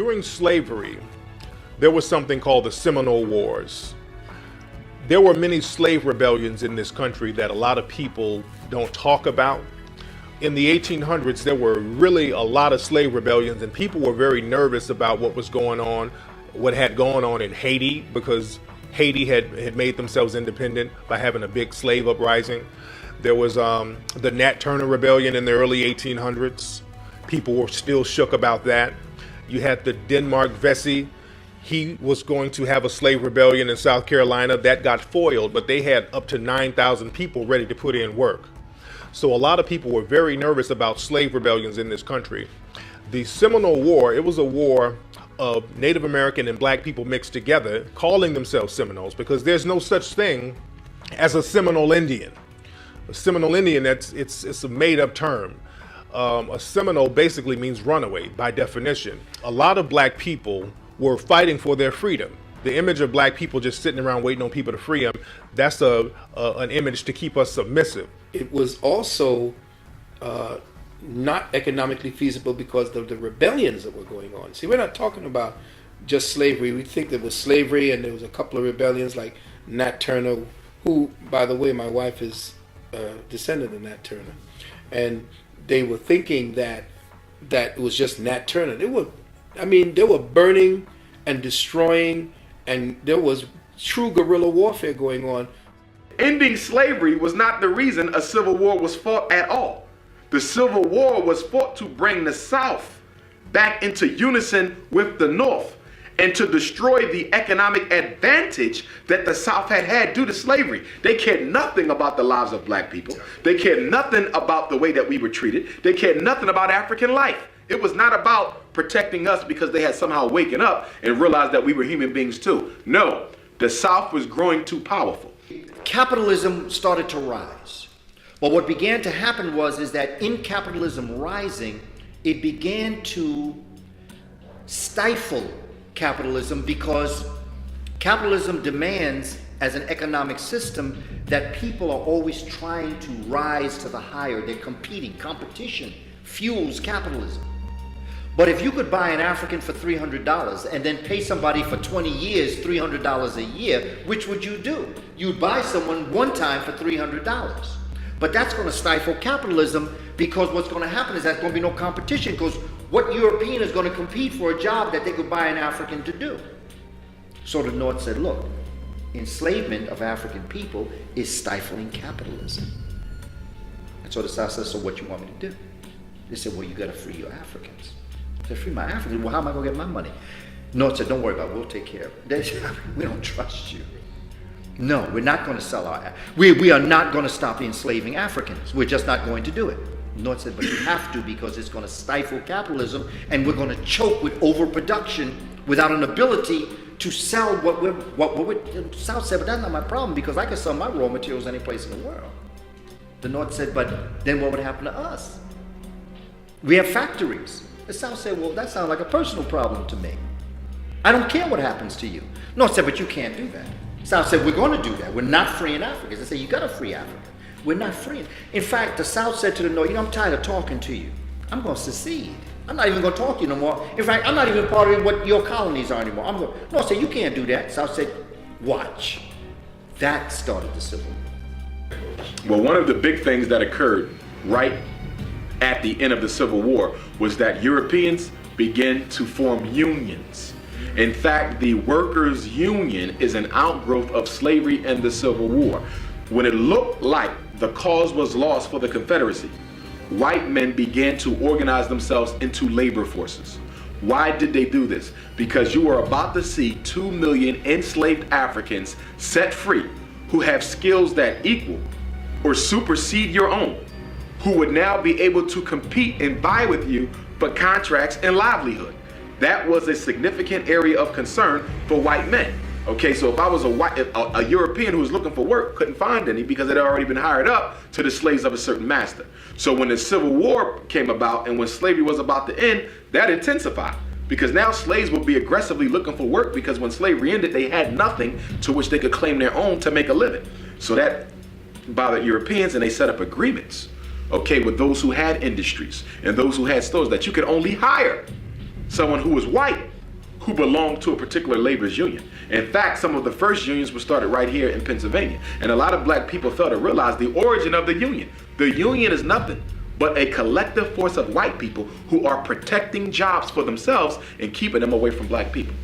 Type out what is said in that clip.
During slavery, there was something called the Seminole Wars. There were many slave rebellions in this country that a lot of people don't talk about. In the 1800s, there were really a lot of slave rebellions, and people were very nervous about what was going on, what had gone on in Haiti, because Haiti had made themselves independent by having a big slave uprising. There was the Nat Turner Rebellion in the early 1800s. People were still shook about that. You had the Denmark Vesey. He was going to have a slave rebellion in South Carolina. That got foiled, but they had up to 9,000 people ready to put in work. So a lot of people were very nervous about slave rebellions in this country. The Seminole War, it was a war of Native American and black people mixed together, calling themselves Seminoles, because there's no such thing as a Seminole Indian. A Seminole Indian, it's a made-up term. A Seminole basically means runaway by definition. A lot of black people were fighting for their freedom. The image of black people just sitting around waiting on people to free them, that's an image to keep us submissive. It was also not economically feasible because of the rebellions that were going on. See, we're not talking about just slavery. We think there was slavery and there was a couple of rebellions like Nat Turner, who, by the way, my wife is a descendant of Nat Turner. And they were thinking that it was just Nat Turner. They were burning and destroying, and there was true guerrilla warfare going on. Ending slavery was not the reason a civil war was fought at all. The Civil War was fought to bring the South back into unison with the North and to destroy the economic advantage that the South had due to slavery. They cared nothing about the lives of black people. They cared nothing about the way that we were treated. They cared nothing about African life. It was not about protecting us because they had somehow waken up and realized that we were human beings too. No, the South was growing too powerful. Capitalism started to rise. But what began to happen is that in capitalism rising, it began to stifle capitalism, because capitalism demands, as an economic system, that people are always trying to rise to the higher. They're competing. Competition fuels capitalism. But if you could buy an African for $300 and then pay somebody for 20 years $300 a year, which would you do? You'd buy someone one time for $300. But that's going to stifle capitalism, because what's going to happen is there's going to be no competition, because what European is going to compete for a job that they could buy an African to do? So the North said, look, enslavement of African people is stifling capitalism. And so the South said, so what you want me to do? They said, well, you got to free your Africans. I said, free my Africans? Well, how am I going to get my money? North said, don't worry about it, we'll take care of it. They said, we don't trust you. No, we're not going to sell our, we are not going to stop enslaving Africans. We're just not going to do it. North said, but you have to, because it's going to stifle capitalism, and we're going to choke with overproduction without an ability to sell what we're South said, but that's not my problem, because I can sell my raw materials any place in the world. The North said, but then what would happen to us? We have factories. The South said, well, that sounds like a personal problem to me. I don't care what happens to you. North said, but you can't do that. South said, we're going to do that. We're not freeing Africans. They said, you got to free Africa. We're not freeing. In fact, the South said to the North, I'm tired of talking to you. I'm going to secede. I'm not even going to talk to you no more. In fact, I'm not even part of what your colonies are anymore. North said, you can't do that. South said, watch. That started the Civil War. Well, one of the big things that occurred right at the end of the Civil War was that Europeans began to form unions. In fact, the workers' union is an outgrowth of slavery and the Civil War. When it looked like the cause was lost for the Confederacy, white men began to organize themselves into labor forces. Why did they do this? Because you are about to see 2 million enslaved Africans set free who have skills that equal or supersede your own, who would now be able to compete and vie with you for contracts and livelihood. That was a significant area of concern for white men. Okay, so if I was a European who was looking for work, couldn't find any because it had already been hired up to the slaves of a certain master. So when the Civil War came about and when slavery was about to end, that intensified, because now slaves would be aggressively looking for work, because when slavery ended, they had nothing to which they could claim their own to make a living. So that bothered Europeans, and they set up agreements, okay, with those who had industries and those who had stores, that you could only hire someone who was white who belonged to a particular labor's union. In fact, some of the first unions were started right here in Pennsylvania. And a lot of black people fail to realize the origin of the union. The union is nothing but a collective force of white people who are protecting jobs for themselves and keeping them away from black people.